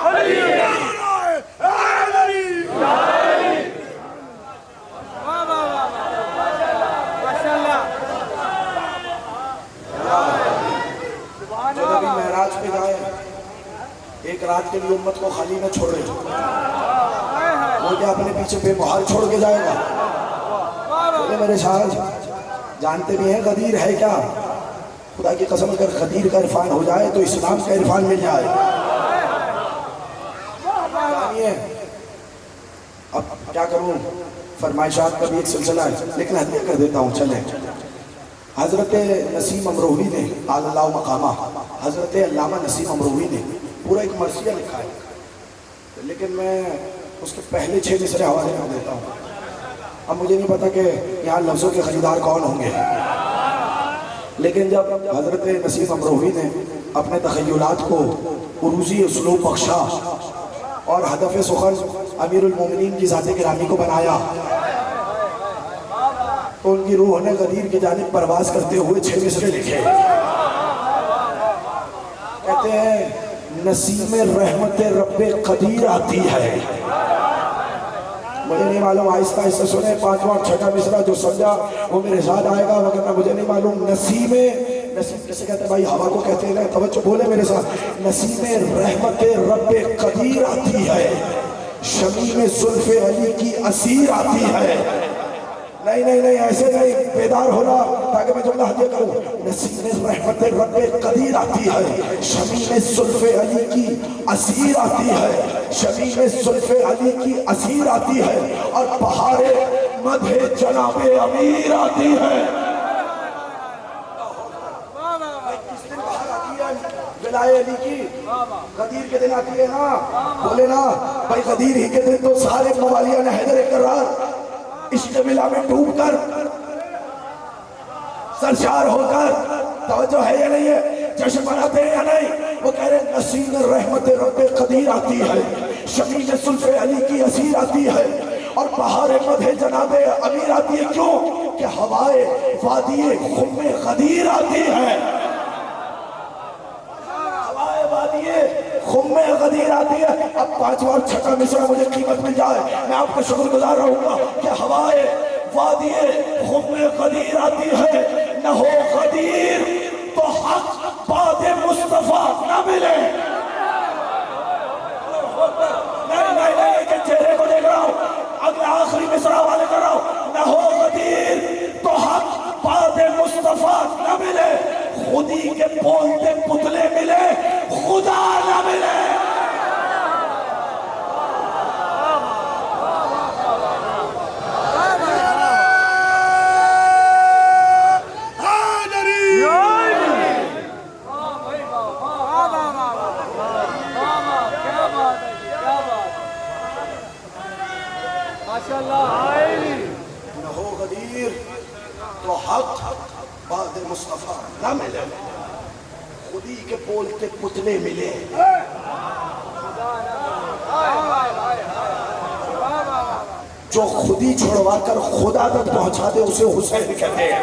جو نبی معراج پہ گئے, ایک رات کے لیے امت کو خالی نہ چھوڑ رہے, وہ کیا اپنے پیچھے بے مہار چھوڑ کے جائے گا؟ بولے میرے شاہد جانتے بھی ہیں غدیر ہے کیا؟ خدا کی قسم اگر غدیر کا عرفان ہو جائے تو اسلام کا عرفان مل جائے. اب کیا کروں, فرمائشات کا بھی ایک سلسلہ ہے, لیکن ہدیہ کر دیتا ہوں. چلیں, حضرت نسیم امروہی نے آل اللہ مقامہ, حضرت علامہ نسیم امروہی نے پورا ایک مرثیہ لکھا ہے, لیکن میں اس کے پہلے 6 مصرے حوالے کر دیتا ہوں. اب مجھے نہیں پتا کہ یہاں لفظوں کے خریدار کون ہوں گے, لیکن جب حضرت نسیم امروہی نے اپنے تخیلات کو عروضی اسلوب بخشا اور ہدف سخن امیر المومنین کی ذات گرامی کو بنایا, تو ان کی روح نے غدیر کی جانب پرواز کرتے ہوئے 6 مصرے لکھے. کہتے ہیں نسیم رحمت رب قدیر آتی ہے, مجھے نہیں معلوم، آہستہ آہستہ سنیں، پانچواں اور چھٹا مصرع جو سمجھا وہ میرے ساتھ آئے گا، وگرنہ مجھے نہیں معلوم۔ نسیم کسے کہتے ہیں بھائی؟ ہوا کو کہتے ہیں نا، توجہ بولے میرے ساتھ۔ نسیم رحمت رب قدیر آتی ہے، شمیم زلف علی کی اسیر آتی ہے۔ نہیں نہیں نہیں، ایسے نہیں، بیدار ہونا تاکہ میں جملہ ہدیہ کروں۔ نسیم رحمت رب قدیر آتی ہے، شمیم زلف علی کی اسیر آتی ہے، شمیم زلف علی کی اسیر آتی ہے، اور بہار مدح جناب امیر آتی ہے۔ ولائے علی کی غدیر کے دن آتی ہے نا، بولے نا بھائی، غدیر ہی کے دن تو سارے موالیان حیدر کرار عشق ملا میں ڈوب کر سرشار ہو کر، توجہ ہے یا نہیں ہے، جشن مناتے ہیں یا نہیں؟ وہ کہہ رہے ہیں نسیم رحمت رب قدیر آتی ہے، شمیم زلف علی کی اسیر آتی ہے، اور بہار مدح جناب امیر آتی ہے۔ کیوں کہ ہوائے وادی خم غدیر آتی ہے، ہوائے وادی خم غدیر آتی ہے۔ اب پانچواں اور چھٹا مصرع مجھے قیمت مل جائے، میں آپ کو شکر گزار رہوں گا کہ ہوائے وادی خم غدیر آتی ہے، نہ ہو غدیر تو حق بعد مصطفیٰ نہ ملے۔ نہیں کہ چہرے کو دیکھ رہا ہوں، اگلے آخری مصرع والے کر رہا ہوں، نہ ہو غدیر تو حق بعد مصطفیٰ نہ ملے، خودی کے بولتے پتلے ملے، خدا نہ ملے۔ نہ ہو غدیر تو حق بعد مصطفیٰ نہ ملے، خودی کے بولتے پتلے ملے۔ جو خودی چھڑوا کر خدا تک پہنچا دے اسے حسین کہتے ہیں۔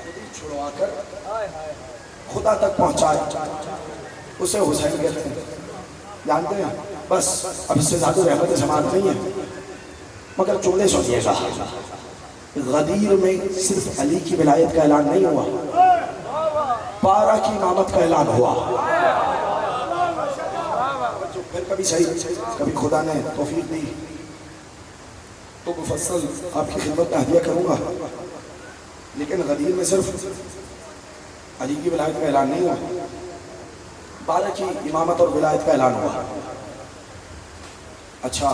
خودی چھڑوا کر خدا تک پہنچائے اسے حسین کہتے ہیں۔ جانتے ہیں؟ بس اب اس سے زیادہ رحمت سماعت نہیں ہے، مگر جملے سنیے گا۔ غدیر میں صرف علی کی ولایت کا اعلان نہیں ہوا، 12 کی امامت کا اعلان ہوا۔ پھر کبھی صحیح، کبھی خدا نے توفیق دی تو مفصل آپ کی خدمت میں ہدیہ کروں گا، لیکن غدیر میں صرف علی کی ولایت کا اعلان نہیں ہوا، 12 کی امامت اور ولایت کا اعلان ہوا۔ اچھا،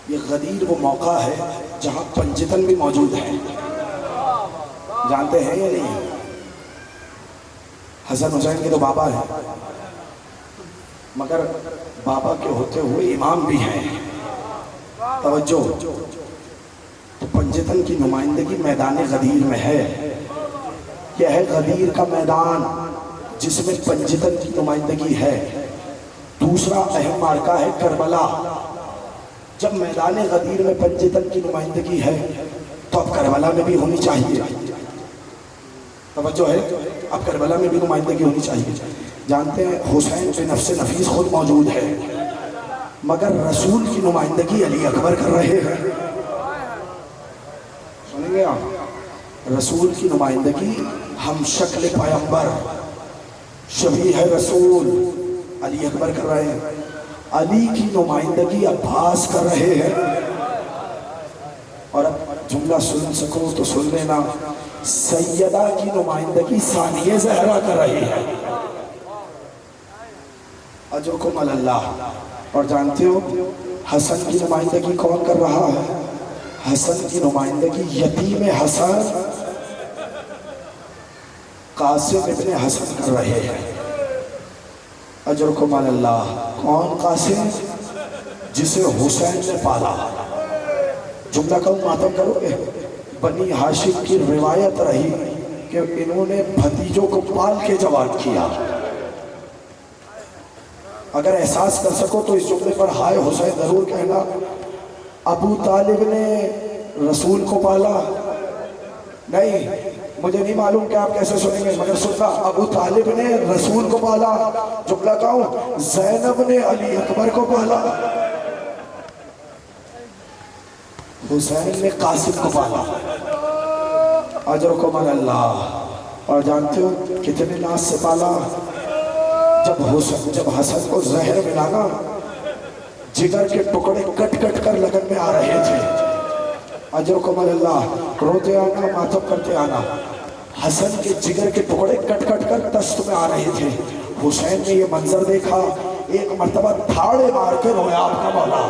یہ غدیر وہ موقع ہے جہاں پنجتن بھی موجود ہے، جانتے ہیں یا نہیں؟ حسن حسین کے تو بابا ہیں، مگر بابا کے ہوتے ہوئے امام بھی ہیں۔ توجہ، تو پنجتن کی نمائندگی میدان غدیر میں ہے۔ یہ ہے غدیر کا میدان جس میں پنجتن کی نمائندگی ہے۔ دوسرا اہم معرکہ ہے کربلا۔ جب میدان غدیر میں پنجتن کی نمائندگی ہے تو اب کربلا میں بھی ہونی چاہیے۔ توجہ ہے، اب کربلا میں بھی نمائندگی ہونی چاہیے۔ جانتے ہیں حسین بن نفس نفیس خود موجود ہے، مگر رسول کی نمائندگی علی اکبر کر رہے ہیں۔ سنیں گے آپ؟ رسول کی نمائندگی ہم شکل پیغمبر شبیہ رسول علی اکبر کر رہے ہیں، علی کی نمائندگی عباس کر رہے ہیں۔ اور اب جملہ سن سکو تو سن لینا، سیدہ کی نمائندگی ثانیہ زہرا کر رہی ہے۔ اجرکم علی اللہ۔ اور جانتے ہو حسن کی نمائندگی کون کر رہا ہے؟ حسن کی نمائندگی یتیم حسن قاسم ابن حسن کر رہے ہیں۔ اجرکم علی اللہ۔ کون قاسم؟ جسے حسین نے پالا۔ جملہ کہوں ماتم کرو گے؟ بنی ہاشم کی روایت رہی کہ انہوں نے بھتیجوں کو پال کے جوان کیا۔ اگر احساس کر سکو تو اس جملے پر ہائے حسین ضرور کہنا۔ ابو طالب نے رسول کو پالا نہیں، مجھے نہیں معلوم کہ آپ کیسے سنیں گے، مگر سننا، ابو طالب نے رسول کو پالا، جملہ کہوں، زینب نے علی اکبر کو پالا، حسین نے قاسم کو پالا، اجرکم علی اللہ۔ اور جانتے ہو کتنے ناز سے پالا؟ جب حسن کو زہر ملانا، جگر کے ٹکڑے کٹ کٹ کر لگن میں آ رہے تھے، اجرکم علی اللہ، روتے آنا ماتم کرتے آنا، حسن کے جگر کے ٹکڑے کٹ کٹ کر دست میں آ رہے تھے۔ حسین نے یہ منظر دیکھا، ایک مرتبہ دھاڑے مار کے رویا آپ کا مولا،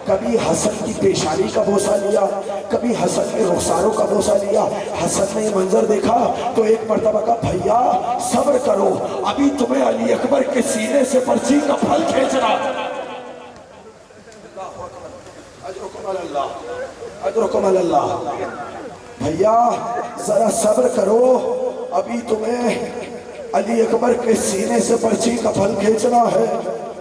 کبھی حسن کی پیشانی کا بوسہ لیا، کبھی حسن کے رخساروں کا بوسہ لیا۔ حسن نے یہ منظر دیکھا تو ایک مرتبہ کہا، بھیا صبر کرو، ابھی تمہیں علی اکبر کے سینے سے پرچی کا پھل کھینچنا۔ اجرکم علی اللہ، بھیا ذرا صبر کرو، ابھی تمہیں علی اکبر کے سینے سے پرچی کا پھل کھینچنا ہے،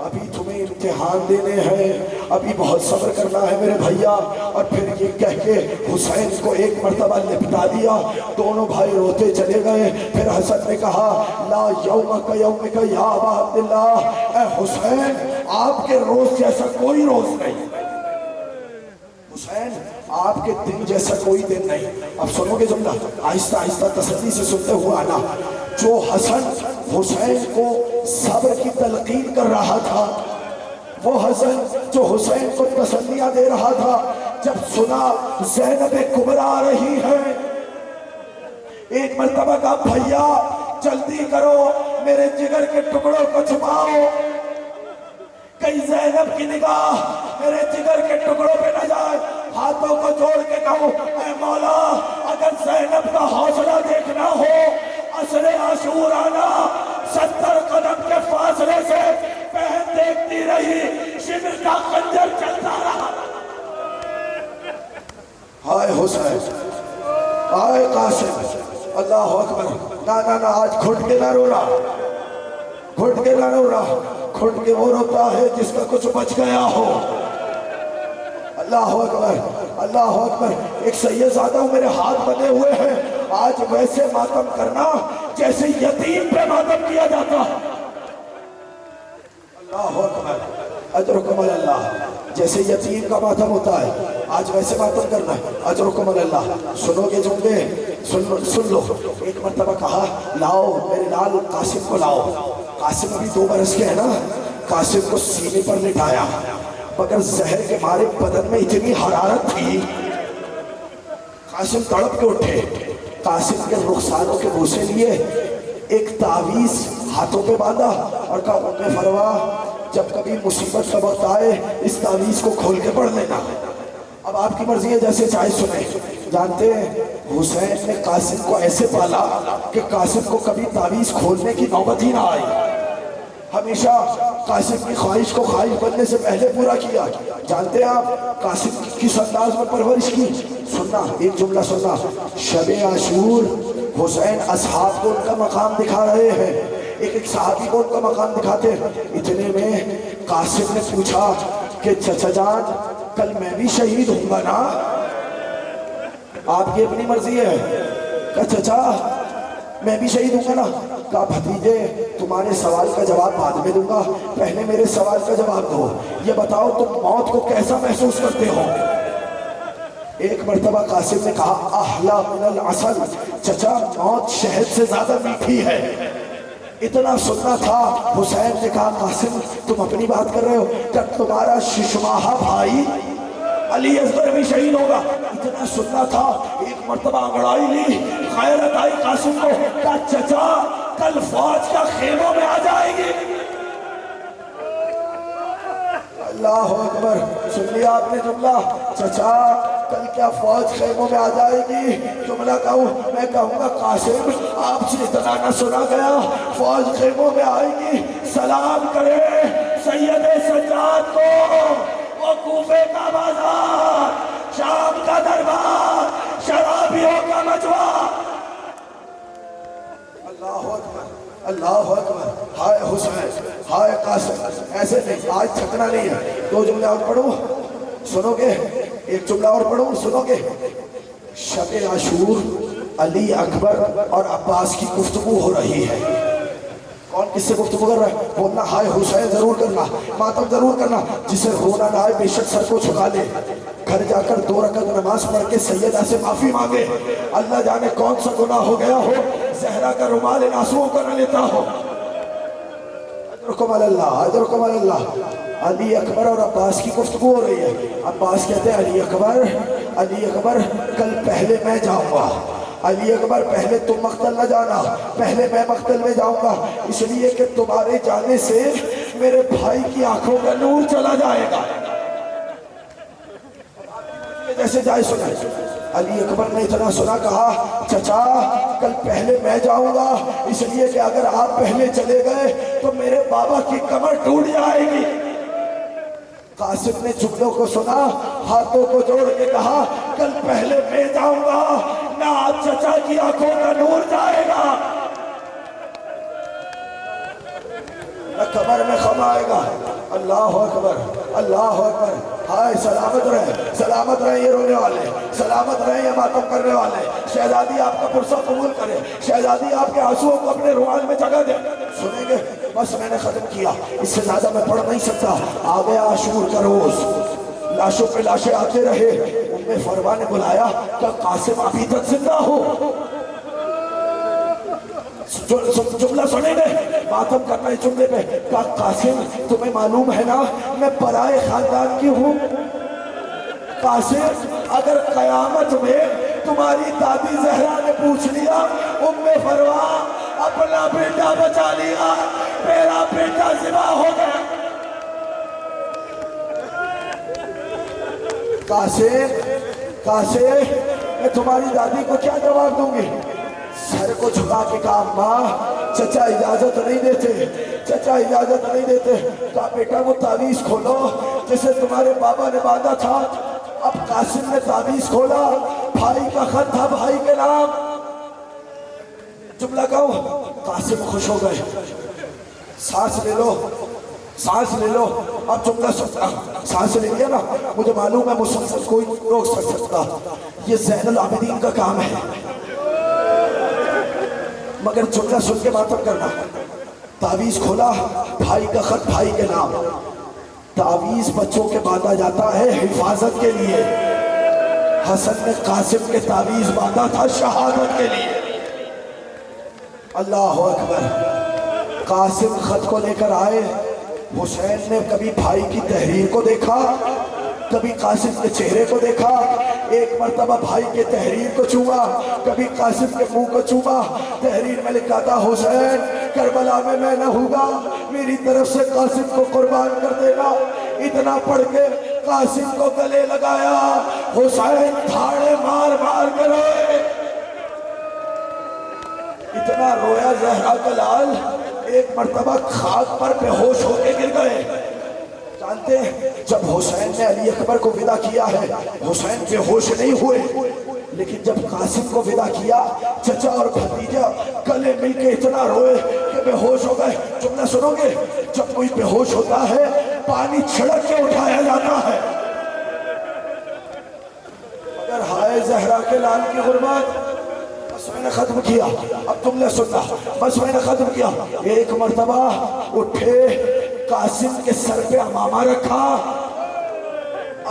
ابھی تمہیں امتحان دینے ہیں، ابھی بہت صبر کرنا ہے میرے بھیا۔ اور پھر یہ کہہ کے حسین کو ایک مرتبہ لپٹا دیا، دونوں بھائی روتے چلے گئے۔ پھر حسن نے کہا، لا یومک یومک یا ابا عبداللہ، اے حسین آپ کے روز جیسا کوئی روز نہیں، حسین آپ کے دن جیسا کوئی دن نہیں۔ اب سنو گے جملہ، آہستہ آہستہ تسلی سے سنتے ہوئے آنا۔ جو حسن حسین کو صبر کی تلقین کر رہا تھا، وہ حسن جو حسین کو تسلیاں دے رہا تھا، جب سنا زینب کبریٰ آ رہی ہے، ایک مرتبہ کہا، بھیا جلدی کرو، میرے جگر کے ٹکڑوں کو چھپاؤ، کئی زینب کی نگاہ میرے جگر کے ٹکڑوں پہ نہ جائے۔ ہاتھوں کو جوڑ کے کہوں، اے مولا اگر زینب کا حوصلہ دیکھنا ہو، عصر عاشور آنا، 70 قدم کے فاصلے سے بہن دیکھتی رہی، شمر کا خنجر چلتا رہا۔ ہائے حسین، ہائے قاسم، اللہ اکبر، نا آج گھٹ کے نہ رو رہا، گھٹ کے نہ رو رہا، گھٹ کے وہ روتا ہے جس کا کچھ بچ گیا ہو۔ اللہ اکبر، اللہ اکبر۔ ایک سید زادہ ہوں، میرے ہاتھ بندھے ہوئے ہیں، آج ویسے ماتم کرنا جیسے یتیم پہ ماتم کیا جاتا۔ اللہ اکبر، اجرکم علی اللہ، جیسے یتیم کا ماتم ہوتا ہے آج ویسے ماتم کرنا ہے، اجرکم علی اللہ۔ سنو گے جملے، سن لو۔ ایک مرتبہ کہا، لاؤ میرے لال قاسم کو لاؤ۔ قاسم ابھی 2 برس کے ہے نا، قاسم کو سینے پر لٹایا، مگر زہر کے مارے بدن میں اتنی حرارت تھی، قاسم تڑپ کے اٹھے، قاسم کے رخساروں کے بوسے لیے، ایک تعویذ ہاتھوں پہ باندھا اور کہا، ام فروا جب کبھی مصیبت کا وقت آئے اس تعویذ کو کھول کے پڑھ لینا۔ اب آپ کی مرضی ہے، جیسے چاہے سنیں۔ جانتے ہیں حسین نے قاسم کو ایسے پالا کہ قاسم کو کبھی تعویذ کھولنے کی نوبت ہی نہ آئی، ہمیشہ قاسم کی خواہش کو خواہش بننے سے پہلے پورا کیا۔ جانتے ہیں آپ قاسم کس انداز میں پرورش کی؟ سننا، ایک جملہ سننا۔ شب عاشور حسین اصحاب کو ان کا مقام دکھا رہے ہیں، ایک صحابی کو ان کا مقام دکھاتے ہیں۔ اتنے میں قاسم نے پوچھا کہ چچا جان کل میں بھی شہید ہوں گا نا؟ آپ کی اپنی مرضی ہے، کہ چچا میں بھی شہید ہوں گا نا؟ کہا بھتیجے تمہارے سوال کا جواب بعد میں دوں گا، پہلے میرے سوال کا جواب دو، یہ بتاؤ تم موت کو کیسا محسوس کرتے ہو؟ ایک مرتبہ قاسم نے کہا، احلا من العسل، چچا موت شہد سے زیادہ میٹھی ہے۔ اتنا سننا تھا، حسین نے کہا، قاسم تم اپنی بات کر رہے ہو، کہ تمہارا ششماہا بھائی علی اصغر بھی شہید ہوگا۔ اتنا سننا تھا، ایک مرتبہ انگڑائی لی، غیرت آئی قاسم کو، کہا چچا کل فوج کا خیموں میں آ جائے گی۔ اللہ اکبر، سن لیا آپ نے جملہ، چچا کل کیا فوج خیموں میں آ جائے گی؟ جملہ کہوں، میں کہوں گا قاسم آپ سے اتنا نہ سنا گیا، فوج خیموں میں آئے گی، سلام کرے سید سجاد کو، وہ کوفے کا بازار، شام کا دربار، شرابیوں کا مجمع۔ اللہ اکبر، اللہ اکبر، ہائے حسین، ہائے قاسم، ایسے نہیں، آج تھکنا نہیں ہے۔ 2 جملے اور پڑھوں، سنو گے؟ ایک جملہ اور پڑھوں، سنو گے؟ شب عاشور علی اکبر اور عباس کی گفتگو ہو رہی ہے. کون کس سے گفتگو کر رہا ہے؟ بولنا ہائے حسین ضرور کرنا، ماتم ضرور کرنا. جسے رونا نہ آئے بے شک سر کو جھکا لے، گھر جا کر 2 رکعت نماز پڑھ کے سیدہ سے معافی مانگے. اللہ جانے کون سا گناہ ہو گیا ہو، زہرا کا رومال ان آنسوؤں کو نہ لیتا ہو. اجرکم اللہ، اجرکم اللہ. علی اکبر اور عباس کی گفتگو ہو رہی ہے. عباس کہتے ہیں علی اکبر کل پہلے میں جاؤں گا. علی اکبر پہلے تم مقتل نہ جانا، پہلے میں مقتل میں جاؤں گا، اس لیے کہ تمہارے جانے سے میرے بھائی کی آنکھوں کا نور چلا جائے گا. جیسے جائے سنا. علی اکبر نے اتنا سنا، کہا چچا کل پہلے میں جاؤں گا، اس لیے کہ اگر آپ پہلے چلے گئے تو میرے بابا کی کمر ٹوٹ جائے گی. قاسم نے جملوں کو سنا، ہاتھوں کو جوڑ کے کہا کل پہلے میں جاؤں گا، نہ آپ چچا کی آنکھوں کا نور جائے گا، نہ کمر میں خم آئے گا. اللہ اکبر، اللہ اکبر. ہائے سلامت رہے یہ رونے والے، سلامت رہے یہ ماتم کرنے والے. شہزادی آپ کا پرسہ قبول کرے، شہزادی آپ کے آنسوؤں کو اپنے رومال میں جگہ دے. سنیں گے؟ بس میں نے ختم کیا، اس سے زیادہ میں پڑھ نہیں سکتا. آ گیا عاشور کا روز، لاشوں پہ لاشیں آتے رہے. ام فروا نے بلایا کہ قاسم ابھی تک زندہ ہو. جملہ سنیں گے؟ ماتم کرنا اس جملے پہ. کہا قاسم تمہیں معلوم ہے نا میں برائے خاندان کی ہوں. قاسم اگر قیامت میں تمہاری دادی زہرا نے پوچھ لیا ام فروا اپنا بیٹا بچا لیا، میرا بیٹا ذبح ہو گیا. قاسم میں تمہاری دادی کو کیا جواب دوں گی؟ سر کو جھکا کے کہا ماں چچا اجازت نہیں دیتے، چچا اجازت نہیں دیتے. کہا بیٹا وہ تعویذ کھولو جسے تمہارے بابا نے باندھا تھا. اب قاسم نے تعویذ کھولا، بھائی کا خط تھا بھائی کے نام. جملہ کہوں؟ قاسم خوش ہو گئے. سانس لے لو، سانس لے لو. اب جملہ سانس لے لیا نا، مجھے معلوم ہے مسلسل کوئی روک سکتا، یہ زین العابدین کا کام ہے. مگر جملہ سن کے ماتم کرنا. تعویذ کھولا، بھائی کا خط بھائی کے نام. تعویذ بچوں کے باندھا جاتا ہے حفاظت کے لیے. حسن نے قاسم کے تعویذ باندھا تھا شہادت کے لیے. اللہ اکبر. قاسم خط کو لے کر آئے. حسین نے کبھی بھائی کی تحریر کو دیکھا، کبھی قاسم کے چہرے کو دیکھا. ایک مرتبہ بھائی کے تحریر کو چوما، کبھی قاسم کے منہ کو چوما. تحریر میں لکھا تھا حسین کربلا میں میں نہ ہوگا، میری طرف سے قاسم کو قربان کر دینا. اتنا پڑھ کے قاسم کو گلے لگایا. حسین تھاڑے مار مار کر روئے. اتنا رویا زہرا کا لال ایک مرتبہ خاک پر بے ہوش ہو کے گر گئے. جانتے ہیں جب حسین نے علی اکبر کو ودا کیا ہے حسین بے ہوش نہیں ہوئے، لیکن جب قاسم کو ودا کیا چچا اور بھتیجا گلے مل کے اتنا روئے کہ بے ہوش ہو گئے. جملہ سنو گے؟ جب کوئی بے ہوش ہوتا ہے پانی چھڑک کے اٹھایا جاتا ہے. مگر ہائے زہرا کے لال کی غربت. بس میں نے ختم کیا، اب تم نے سننا. بس میں نے ختم کیا. ایک مرتبہ اٹھے، قاسم کے سر پہ امامہ رکھا،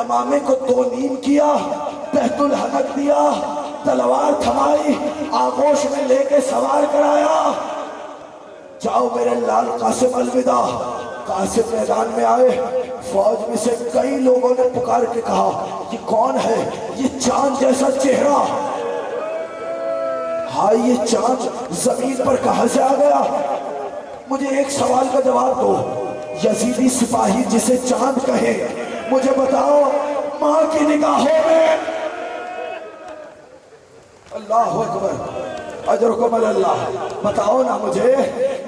امامے کو 2 نیم کیا، تحت الحنک دیا، تلوار تھمائی، آغوش میں لے کے سوار کرایا. جاؤ میرے لال قاسم الوداع. قاسم میدان میں آئے. فوج میں سے کئی لوگوں نے پکار کے کہا یہ کون ہے؟ یہ چاند جیسا چہرہ. ہاں یہ چاند زمین پر کہاں سے آ گیا؟ مجھے ایک سوال کا جواب دو. یزیدی سپاہی جسے چاند کہے، مجھے بتاؤ ماں کی نگاہوں میں. اللہ اکبر. اجرکم اللہ. بتاؤ نا مجھے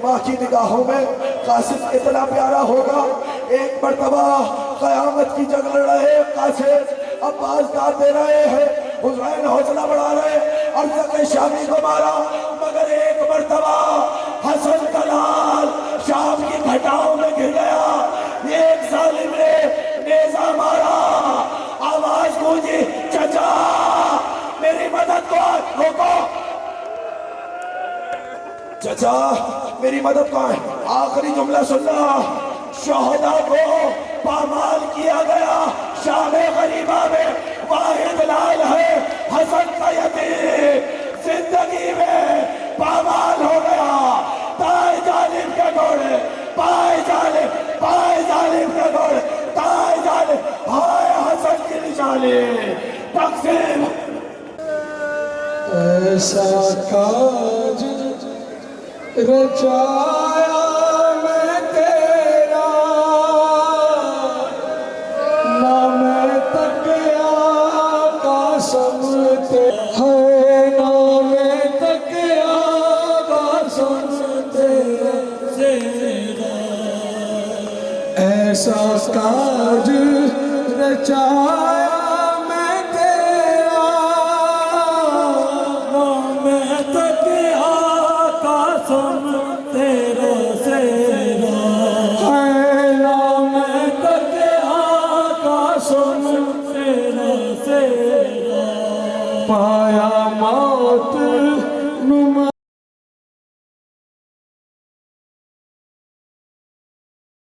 ماں کی نگاہوں میں قاسم اتنا پیارا ہوگا. ایک مرتبہ قیامت کی جنگ لڑ رہے قاسم، عباس داد دے رہے ہیں، حسین حوصلہ بڑھا رہے، ارزق شامی کو مارا. مگر ایک مرتبہ حسن کا لال شام کی گھٹاؤں میں گر گیا. ایک ظالم نے نیزہ مارا. آواز گونجی چچا میری مدد کو روکو. چچا میری مدد کا ہے، آخری جملہ سننا، شہداء کو پامال کیا گیا، شام غریبہ میں واحد لال ہے حسن کا یتیم، زندگی میں پامال ہو گیا، تائے ظالم کے گھوڑے، پائے ظالم کے گھوڑے، تائے ظالم، ہائے حسن کی نشانی، تقسیم۔ ایسا کاج رچایا میں تیرا، نہ میں تکیا قاسم ہے، نہ میں تکیا قاسم تیرا، ایسا کاج رچایا